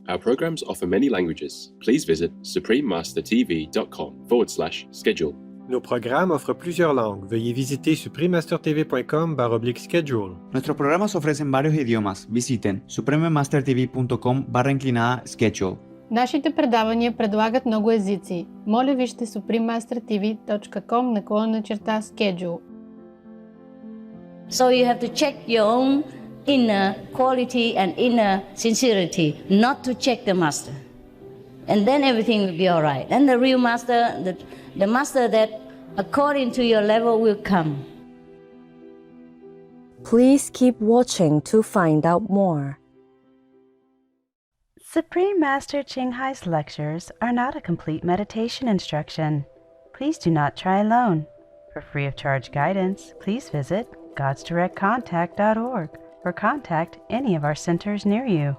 Our programs offer many languages. Please visit suprememastertv.com/schedule. Nos programmes offrent plusieurs langues. Veuillez visiter suprememastertv.com/schedule. Nuestros programas ofrecen varios idiomas. Visiten suprememastertv.com/schedule. Нашите предавания предлагат много езици. Моля вижте suprememastertv.com/schedule. So you have to check your own inner quality and inner sincerity, not to check the master. And then everything will be all right. And the real master, the master that according to your level will come. Please keep watching to find out more. Supreme Master Ching Hai's lectures are not a complete meditation instruction. Please do not try alone. For free of charge guidance, please visit godsdirectcontact.org or contact any of our centers near you.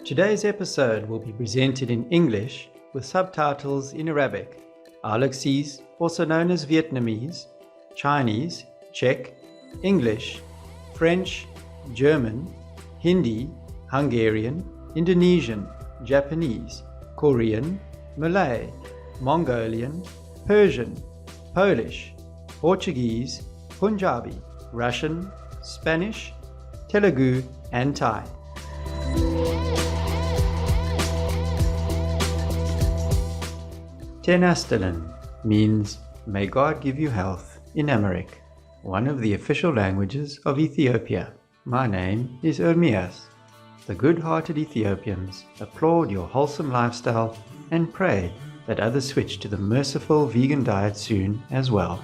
Today's episode will be presented in English with subtitles in Arabic, Alexese, also known as Vietnamese, Chinese, Czech, English, French, German, Hindi, Hungarian, Indonesian, Japanese, Korean, Malay, Mongolian, Persian, Polish, Portuguese, Punjabi, Russian, Spanish, Telugu, and Thai. Tenastalan means "May God give you health" in Amharic, one of the official languages of Ethiopia. My name is Ermias. The good-hearted Ethiopians applaud your wholesome lifestyle and pray that others switch to the merciful vegan diet soon as well.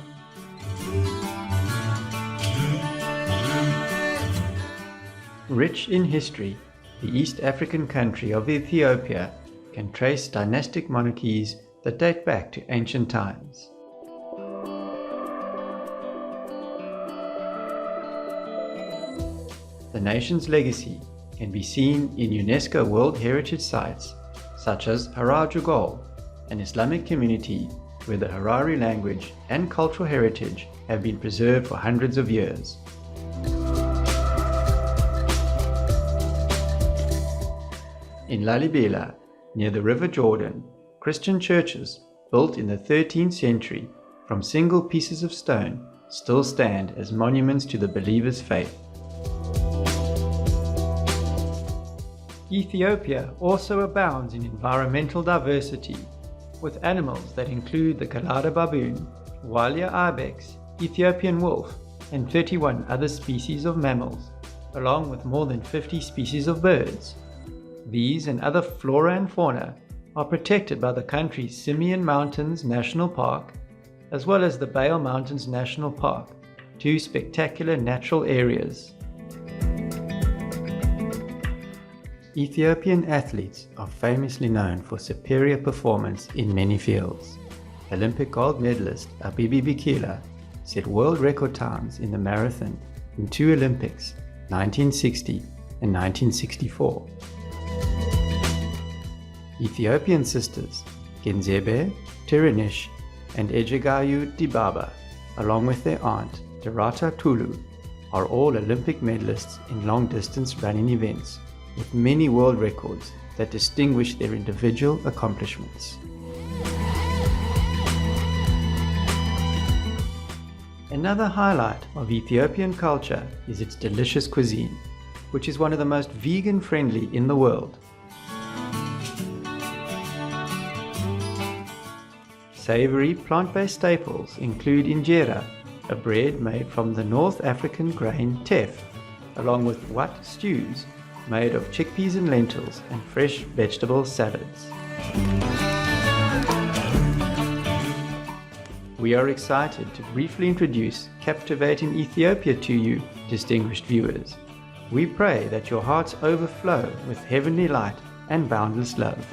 Rich in history, the East African country of Ethiopia can trace dynastic monarchies that date back to ancient times. The nation's legacy can be seen in UNESCO World Heritage Sites such as Harar Jugol, an Islamic community where the Harari language and cultural heritage have been preserved for hundreds of years. In Lalibela, near the River Jordan, Christian churches built in the 13th century from single pieces of stone still stand as monuments to the believer's faith. Ethiopia also abounds in environmental diversity, with animals that include the Kalada baboon, Walia ibex, Ethiopian wolf, and 31 other species of mammals, along with more than 50 species of birds. These and other flora and fauna are protected by the country's Simeon Mountains National Park, as well as the Bale Mountains National Park, two spectacular natural areas. Ethiopian athletes are famously known for superior performance in many fields. Olympic gold medalist Abibi Bikila set world record times in the marathon in two Olympics, 1960 and 1964. Ethiopian sisters Genzebe, Tirinish, and Ejigayu Dibaba, along with their aunt Derata Tulu, are all Olympic medalists in long-distance running events, with many world records that distinguish their individual accomplishments. Another highlight of Ethiopian culture is its delicious cuisine, which is one of the most vegan-friendly in the world. Savory plant-based staples include injera, a bread made from the North African grain teff, along with wat stews made of chickpeas and lentils, and fresh vegetable salads. We are excited to briefly introduce Captivating Ethiopia to you, distinguished viewers. We pray that your hearts overflow with heavenly light and boundless love.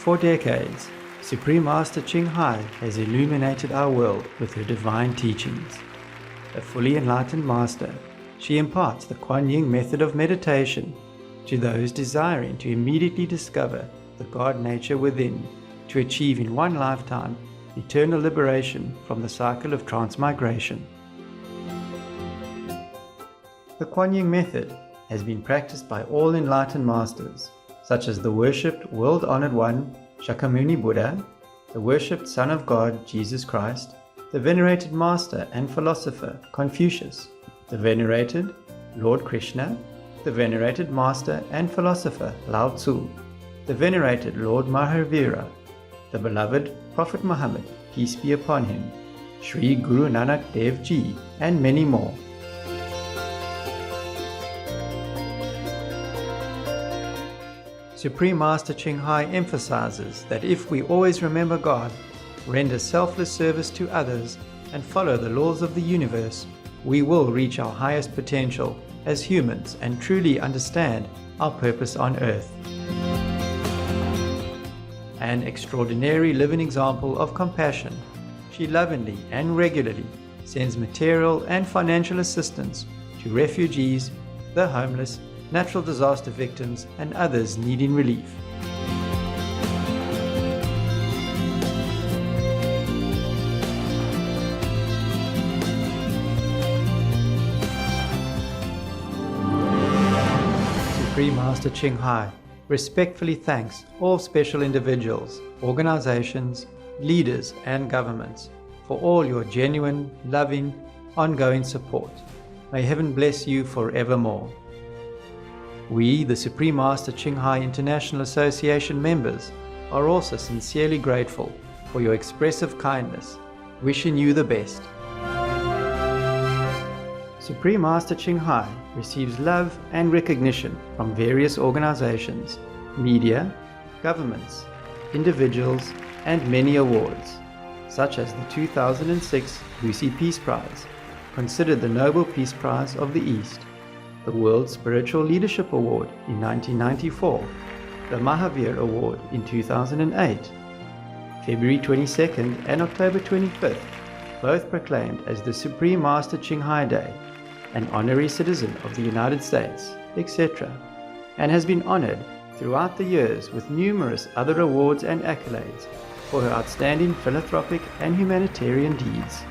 For decades, Supreme Master Ching Hai has illuminated our world with her divine teachings. A fully enlightened master, she imparts the Kuan Yin method of meditation, to those desiring to immediately discover the God nature within, to achieve in one lifetime eternal liberation from the cycle of transmigration. The Kuan Yin method has been practiced by all enlightened masters, such as the worshipped world-honored one, Shakyamuni Buddha, the worshipped Son of God, Jesus Christ, the venerated master and philosopher, Confucius, the venerated Lord Krishna, the venerated master and philosopher, Lao Tzu, the venerated Lord Mahavira, the beloved Prophet Muhammad, peace be upon him, Sri Guru Nanak Dev Ji, and many more. Supreme Master Ching Hai emphasizes that if we always remember God, render selfless service to others, and follow the laws of the universe, we will reach our highest potential as humans and truly understand our purpose on earth. An extraordinary living example of compassion, she lovingly and regularly sends material and financial assistance to refugees, the homeless, natural disaster victims, and others needing relief. Supreme Master Ching Hai respectfully thanks all special individuals, organizations, leaders, and governments for all your genuine, loving, ongoing support. May heaven bless you forevermore. We, the Supreme Master Ching Hai International Association members, are also sincerely grateful for your expressive kindness, wishing you the best. Supreme Master Ching Hai receives love and recognition from various organizations, media, governments, individuals, and many awards, such as the 2006 Lucy Peace Prize, considered the Nobel Peace Prize of the East, the World Spiritual Leadership Award in 1994, the Mahavir Award in 2008, February 22nd and October 25th, both proclaimed as the Supreme Master Ching Hai Day, an honorary citizen of the United States, etc., and has been honored throughout the years with numerous other awards and accolades for her outstanding philanthropic and humanitarian deeds.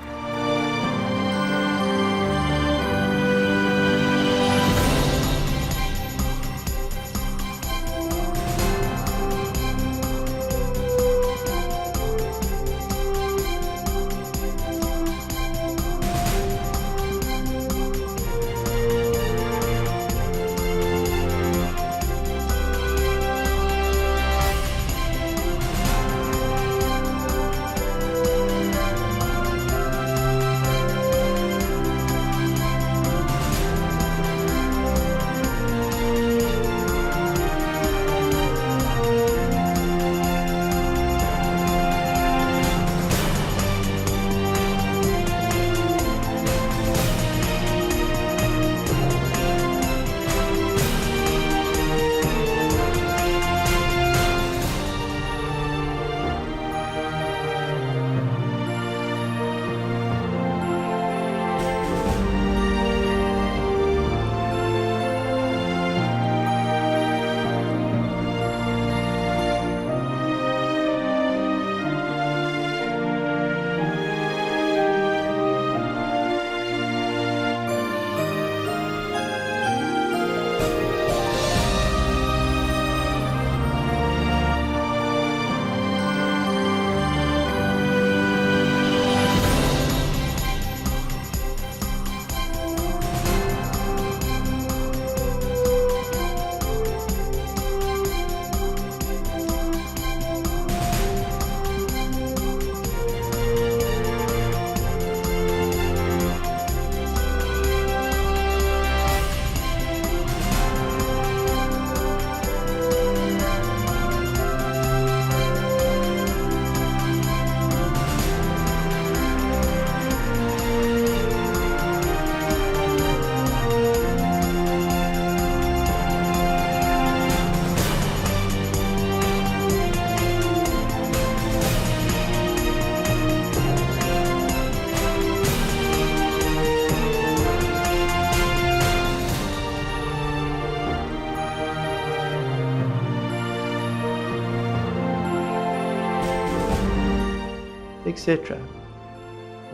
etc.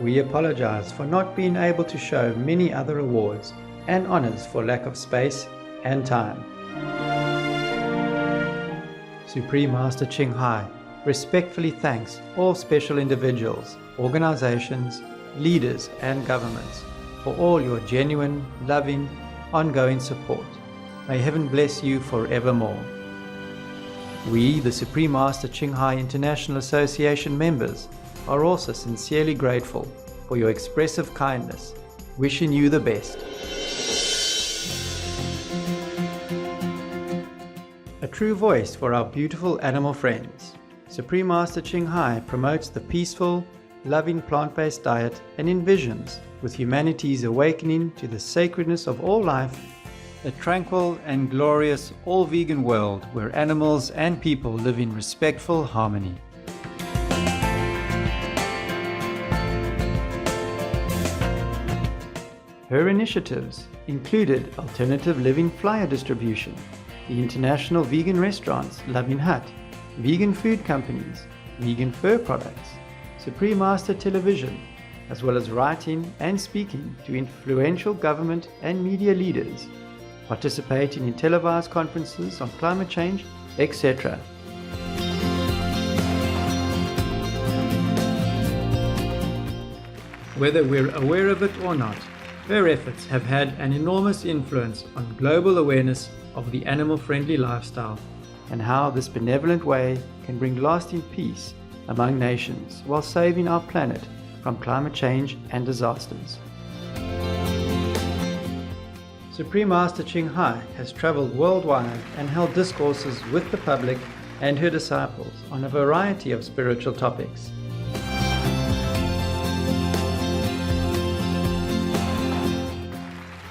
We apologize for not being able to show many other awards and honors for lack of space and time. Supreme Master Ching Hai respectfully thanks all special individuals, organizations, leaders and governments for all your genuine, loving, ongoing support. May heaven bless you forevermore. We, the Supreme Master Ching Hai International Association members, are also sincerely grateful for your expressive kindness, wishing you the best. A true voice for our beautiful animal friends, Supreme Master Ching Hai promotes the peaceful, loving plant-based diet and envisions, with humanity's awakening to the sacredness of all life, a tranquil and glorious all-vegan world where animals and people live in respectful harmony. Her initiatives included alternative living flyer distribution, the international vegan restaurants Loving Hut, vegan food companies, vegan fur products, Supreme Master Television, as well as writing and speaking to influential government and media leaders, participating in televised conferences on climate change, etc. Whether we're aware of it or not, her efforts have had an enormous influence on global awareness of the animal-friendly lifestyle and how this benevolent way can bring lasting peace among nations while saving our planet from climate change and disasters. Supreme Master Ching Hai has traveled worldwide and held discourses with the public and her disciples on a variety of spiritual topics.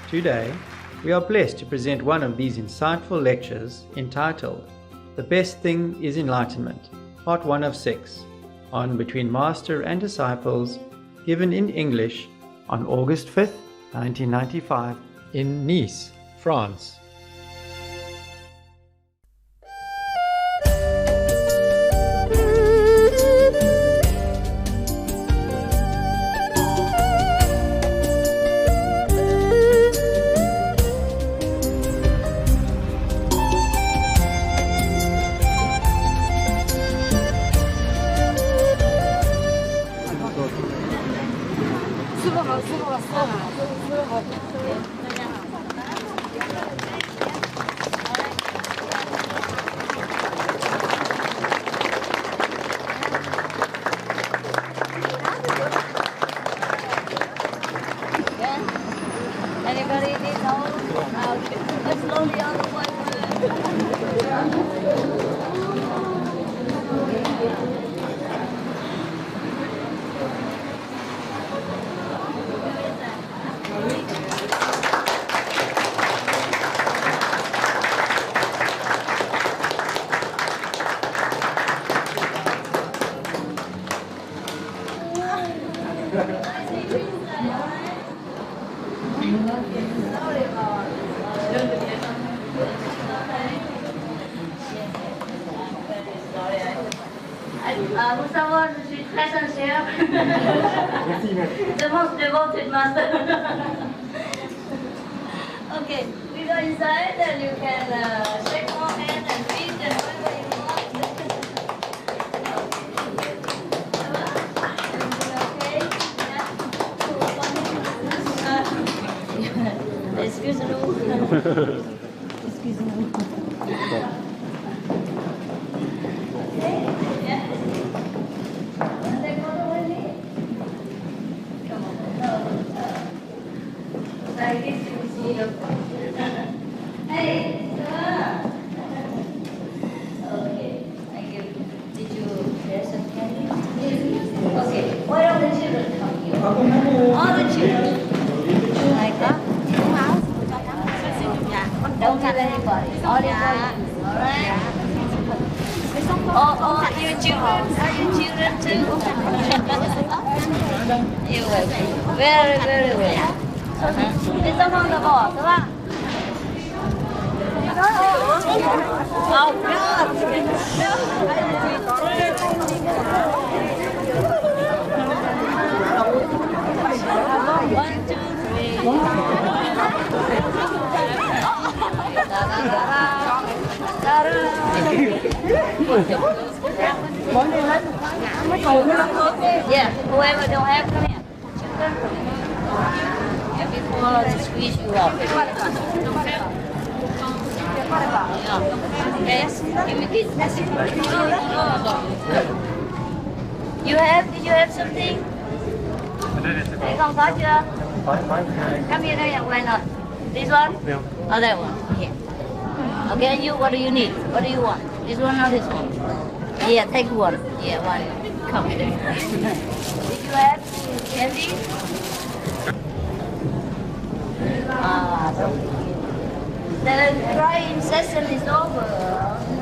Today, we are blessed to present one of these insightful lectures entitled The Best Thing is Enlightenment, Part 1 of 6, on Between Master and Disciples, given in English on August 5th, 1995, in Nice, France. Anybody need help? Okay. Let's slowly on the way. Gustavo, je suis très sincère. The most devoted master. Okay, we go inside and you can shake more hands and feet and whatever you want. Okay? Yeah? Excuse-nous. Excuse-nous. Hey, sir. Okay, thank you. Did you share some candy? Okay, why don't the children come here? All the children. Like that? Don't tell anybody. All right? Oh, your children. Are you children too? You're welcome. Very, very well. It's a wonderful, right? Oh, God! Yeah, whoever don't have, come here. And before to squeeze you up. Yes, give me this. Did you have something? Thấy con có chưa? Come here, why not? This one? Oh, that one. Here. Okay, and you, what do you need? What do you want? This one or this one? Yeah, take one. Yeah, one. Come here. Did you have candy? The crying session is over in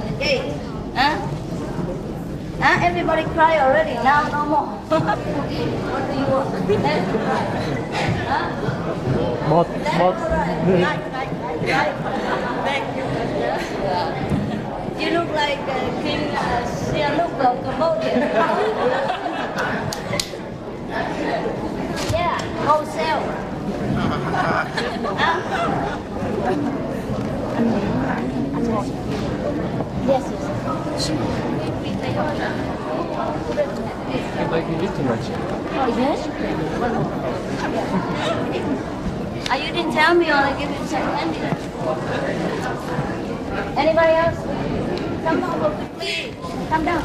the gate. Huh? Huh? Everybody cry already. Now no more. What do you want? Left or right? Huh? Left or right? Right. You look like King Sihanouk of Cambodia. Yeah, wholesale. Yes. Like you did too much. Oh, yes? You didn't tell me, or I give you some candy. Anybody else? Come over, please. Come down.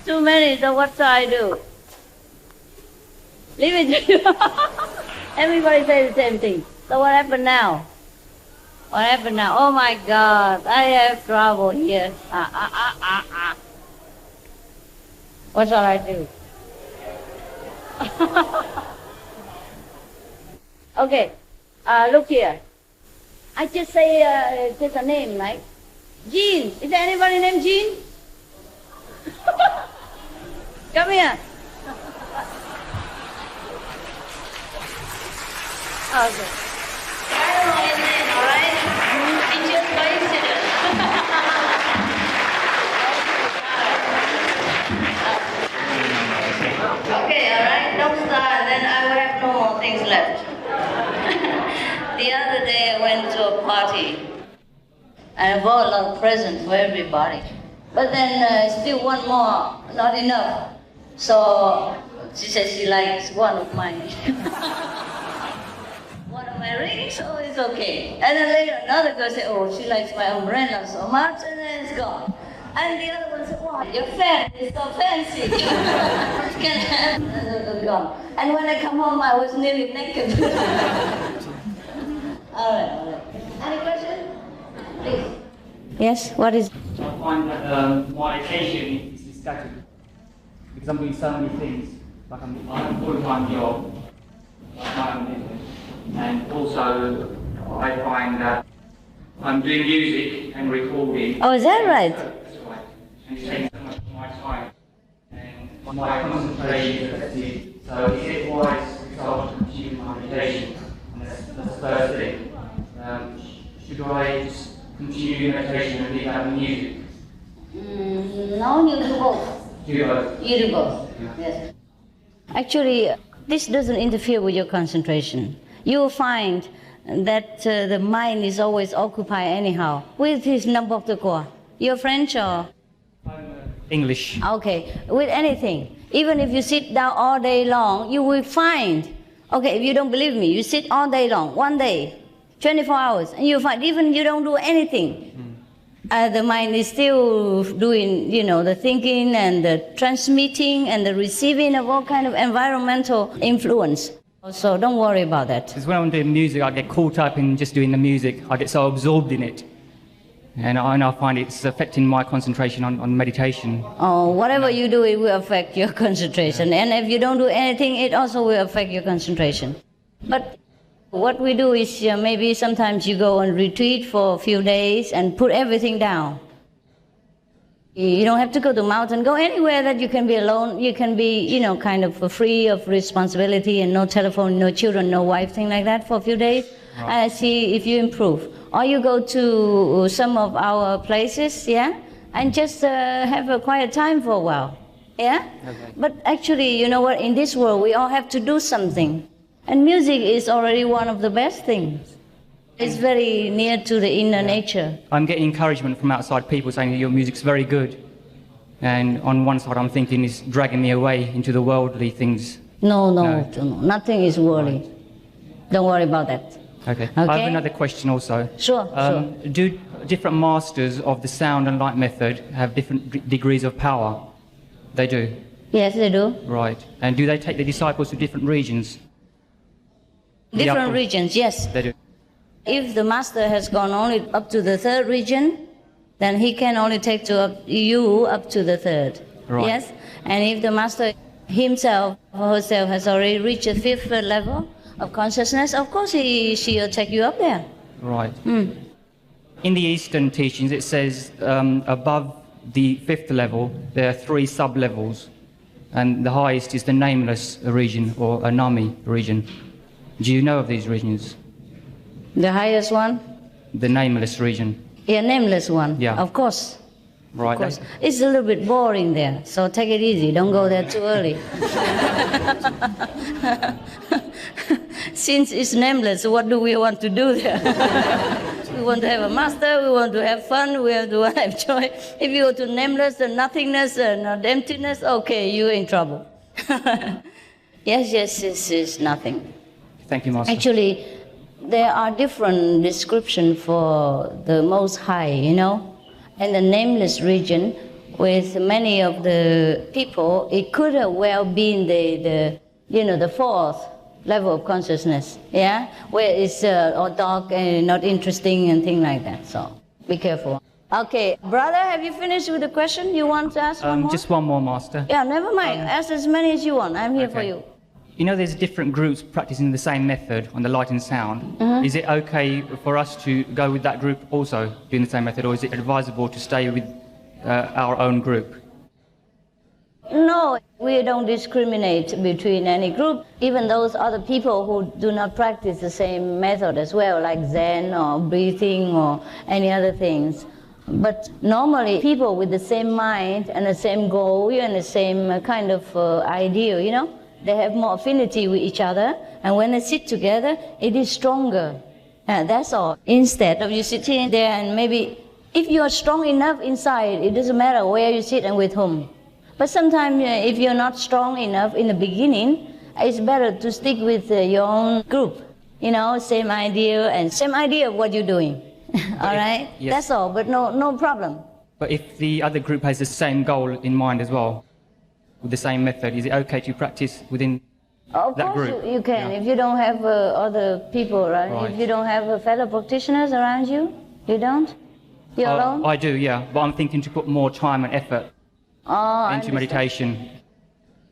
Too many, so what shall I do? Leave it to you. Everybody says the same thing. So what happened now? What happened now? Oh my God, I have trouble here. What shall I do? Okay, look here. I just say, just a name, right? Jean. Is there anybody named Jean? Come here. Okay. All right? It's just coincidence. Okay, all right? Don't start, then I will have no more things left. The other day I went to a party and I bought a lot of presents for everybody. But then still one more, not enough. So she said she likes one of mine. One of my rings, oh, it's okay. And then later another girl said, oh, she likes my umbrella so much, and then it's gone. And the other one said, wow, your fan is so fancy. Can I have it? Gone. And when I come home, I was nearly naked. All right. Any question? Please. Yes, what is? I find that my attention is scattered because I'm doing so many things. Like I have a full-time job, like my own business, and also I find that I'm doing music and recording. Oh, is that right? That's right. And it's taking so much of my time, and my concentration is affected. So is it wise to start to pursue my meditation? And that's the first thing. Should I just continue meditation and leave out the music? No, you do both. Do both? You do both, yes. Actually, this doesn't interfere with your concentration. You will find that the mind is always occupied anyhow. With his number of the core. You're French or? English. Okay, with anything. Even if you sit down all day long, you will find, okay, if you don't believe me, you sit all day long, one day, 24 hours, and you find even you don't do anything. The mind is still doing, the thinking and the transmitting and the receiving of all kind of environmental influence. So don't worry about that. Because when I'm doing music, I get caught up in just doing the music. I get so absorbed in it. And I find it's affecting my concentration on meditation. Oh, whatever you do, it will affect your concentration. And if you don't do anything, it also will affect your concentration. But what we do is maybe sometimes you go on retreat for a few days and put everything down. You don't have to go to mountain, go anywhere that you can be alone. You can be, kind of free of responsibility and no telephone, no children, no wife, thing like that for a few days. Right. And see if you improve. Or you go to some of our places, and just have a quiet time for a while, Okay. But actually, you know what, in this world, we all have to do something. And music is already one of the best things. It's very near to the inner nature. I'm getting encouragement from outside people saying that your music's very good. And on one side I'm thinking it's dragging me away into the worldly things. No, nothing is worldly. Don't worry about that. Okay. I have another question also. Sure. Do different masters of the sound and light method have different degrees of power? They do? Yes, they do. Right. And do they take the disciples to different regions? Different regions, yes. They do. If the master has gone only up to the third region, then he can only take you up to the third. Right. Yes? And if the master himself or herself has already reached the fifth level of consciousness, of course she will take you up there. Right. In the Eastern teachings it says above the fifth level there are 3 sub-levels, and the highest is the nameless region or Anami region. Do you know of these regions? The highest one? The nameless region. Yeah, nameless one. Yeah. Of course. Right. Of course. It's a little bit boring there, so take it easy. Don't go there too early. Since it's nameless, what do we want to do there? We want to have a master, we want to have fun, we want to have joy. If you go to nameless and nothingness and emptiness, okay, you're in trouble. Yes, it's nothing. Thank you, Master. Actually, there are different descriptions for the Most High, And the nameless region, with many of the people, it could have well been the fourth level of consciousness, where it's all dark and not interesting and things like that. So be careful. Okay, brother, have you finished with the question? You want to ask one more? Just one more, Master. Yeah, never mind. Ask as many as you want. I'm here for you. There's different groups practicing the same method on the light and sound. Is it okay for us to go with that group also doing the same method, or is it advisable to stay with our own group? No, we don't discriminate between any group, even those other people who do not practice the same method as well, like Zen or breathing or any other things. But normally people with the same mind and the same goal and the same kind of idea, they have more affinity with each other, and when they sit together, it is stronger. That's all. Instead of you sitting there and maybe, if you are strong enough inside, it doesn't matter where you sit and with whom. But sometimes if you're not strong enough in the beginning, it's better to stick with your own group. Same idea and same idea of what you're doing. All right? Yes. That's all, but no problem. But if the other group has the same goal in mind as well, with the same method, is it okay to practice within that group? Of course you can, if you don't have other people, right? If you don't have fellow practitioners around you, you don't? You're alone? I do, yeah, but I'm thinking to put more time and effort into meditation.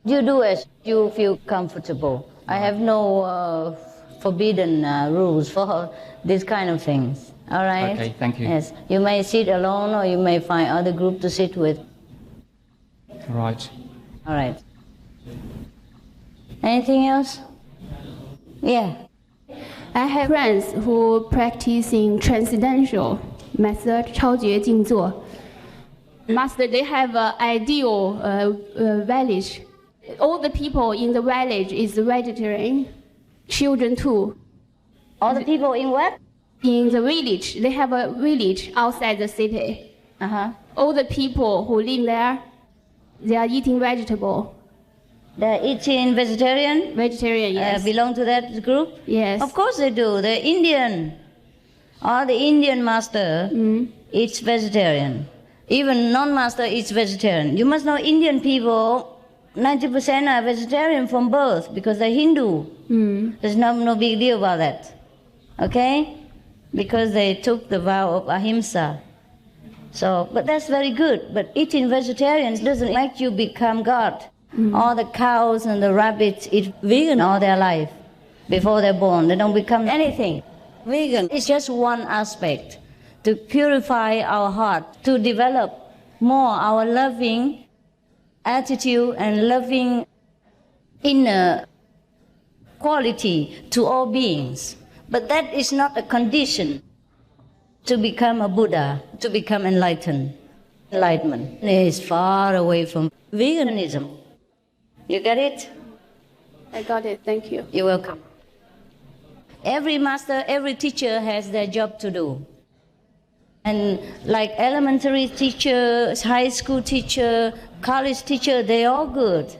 You do as you feel comfortable. I have no forbidden rules for these kind of things, all right? Okay, thank you. Yes, you may sit alone or you may find other group to sit with. Right. All right. Anything else? Yeah. I have friends who practice in transcendental method, 超觉静坐. Master, they have an ideal village. All the people in the village is vegetarian. Children too. All the people in what? In the village. They have a village outside the city. All the people who live there, they are eating vegetable. They're eating vegetarian? Vegetarian, yes. Belong to that group? Yes. Of course they do. They're Indian. All the Indian master eats vegetarian. Even non-master eats vegetarian. You must know Indian people, 90% are vegetarian from birth because they're Hindu. There's no big deal about that. Okay? Because they took the vow of ahimsa. So, but that's very good. But eating vegetarian doesn't make you become God. All the cows and the rabbits eat vegan all their life before they're born. They don't become anything. Vegan is just one aspect to purify our heart, to develop more our loving attitude and loving inner quality to all beings. But that is not a condition to become a Buddha, to become enlightened. Enlightenment is far away from veganism. You get it? I got it. Thank you. You're welcome. Every master, every teacher has their job to do. And like elementary teacher, high school teacher, college teacher, they're all good.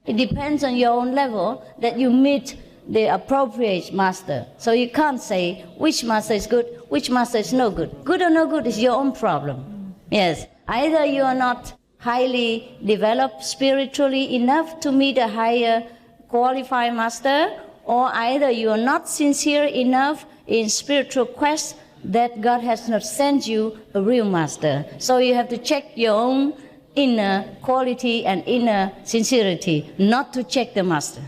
It depends on your own level that you meet the appropriate master. So you can't say which master is good, which master is no good. Good or no good is your own problem. Yes, either you are not highly developed spiritually enough to meet a higher qualified master, or either you are not sincere enough in spiritual quest that God has not sent you a real master. So you have to check your own inner quality and inner sincerity, not to check the master.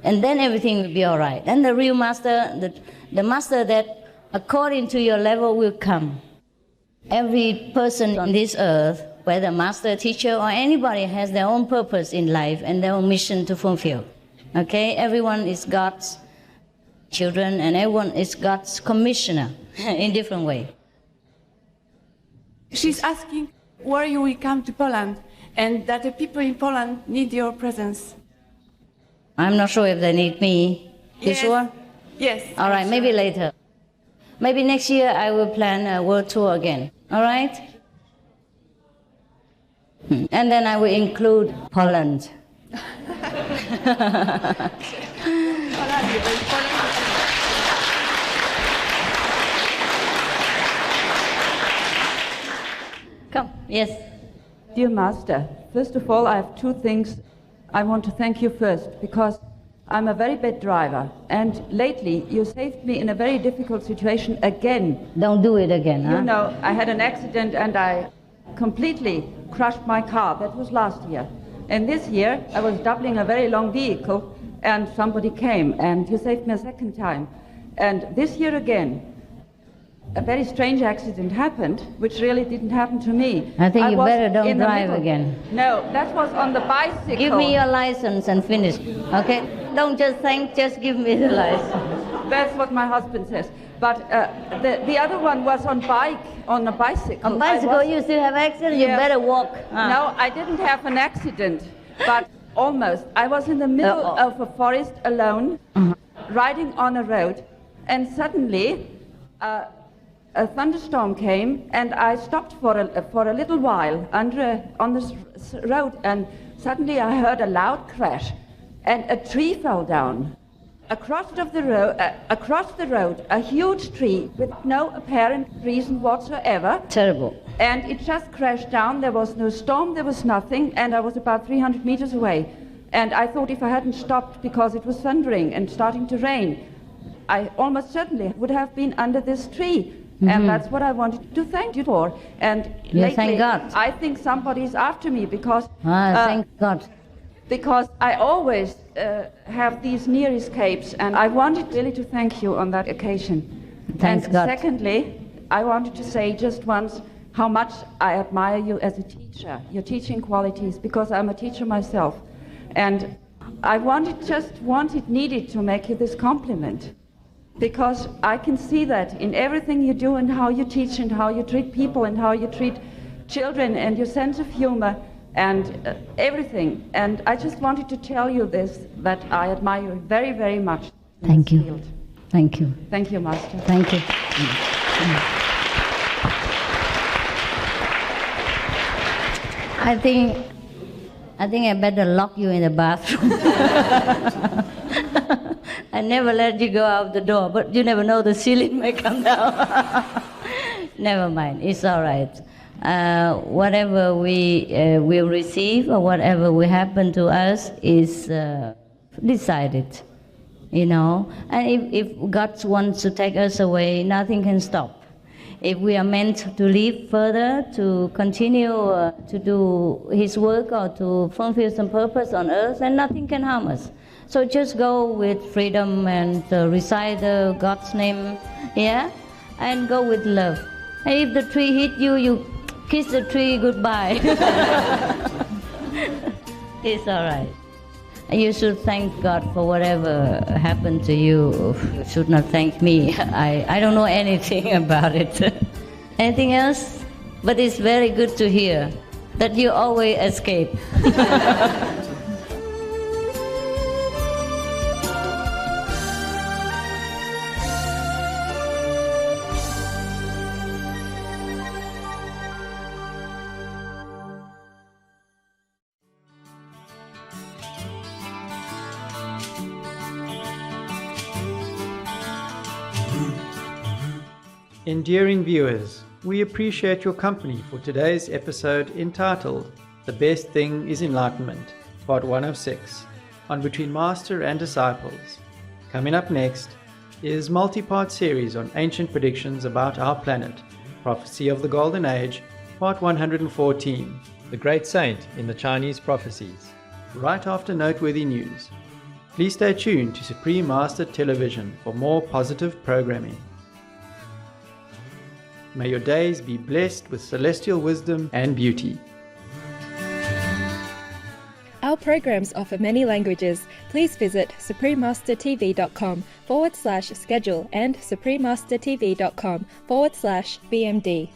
And then everything will be all right. And the real master, the master that according to your level will come. Every person on this earth, whether master, teacher, or anybody, has their own purpose in life and their own mission to fulfill. Okay? Everyone is God's children and everyone is God's commissioner in different way. She's asking where you will come to Poland and that the people in Poland need your presence. I'm not sure if they need me. You sure? Yes. All right, maybe later. Maybe next year I will plan a world tour again. All right? And then I will include Poland. Come, yes. Dear Master, first of all, I have two things. I want to thank you first, because I'm a very bad driver, and lately you saved me in a very difficult situation again. Don't do it again, huh? You know, I had an accident and I completely crushed my car. That was last year. And this year, I was doubling a very long vehicle, and somebody came, and you saved me a second time. And this year again, a very strange accident happened, which really didn't happen to me. I think you better don't drive again. No, that was on the bicycle. Give me your license and finish, okay? Don't just thank, just give me the license. That's what my husband says. But the other one was on a bicycle. On bicycle, you still have accident, you better walk. No, I didn't have an accident, but almost. I was in the middle of a forest alone, riding on a road, and suddenly a thunderstorm came, and I stopped for a little while on this road, and suddenly I heard a loud crash, and a tree fell down. Across the road, a huge tree with no apparent reason whatsoever. Terrible. And it just crashed down. There was no storm, there was nothing, and I was about 300 meters away. And I thought if I hadn't stopped because it was thundering and starting to rain, I almost certainly would have been under this tree. And that's what I wanted to thank you for. And lately, thank God. I think somebody's after me because... thank God. Because I always have these near escapes, and I wanted really to thank you on that occasion. Thanks God. Secondly, I wanted to say just once how much I admire you as a teacher, your teaching qualities, because I'm a teacher myself. And I needed to make you this compliment, because I can see that in everything you do and how you teach and how you treat people and how you treat children and your sense of humor and everything. And I just wanted to tell you this, that I admire you very, very much. Thank you. Thank you. Thank you, Master. Thank you. I think I better lock you in the bathroom. I never let you go out the door, but you never know, the ceiling may come down. Never mind, it's all right. Whatever we will receive or whatever will happen to us is decided, you know. And if God wants to take us away, nothing can stop. if we are meant to live further, to continue to do His work or to fulfill some purpose on earth, and nothing can harm us. So just go with freedom and recite God's name, yeah, and go with love. And if the tree hit you, you kiss the tree goodbye. It's all right. You should thank God for whatever happened to you. You should not thank me. I don't know anything about it. Anything else? But it's very good to hear that you always escape. Endearing viewers, we appreciate your company for today's episode entitled The Best Thing is Enlightenment, Part 106, on Between Master and Disciples. Coming up next is multi-part series on ancient predictions about our planet, Prophecy of the Golden Age, Part 114, The Great Saint in the Chinese Prophecies, right after noteworthy news. Please stay tuned to Supreme Master Television for more positive programming. May your days be blessed with celestial wisdom and beauty. Our programs offer many languages. Please visit suprememastertv.com/schedule and suprememastertv.com/BMD.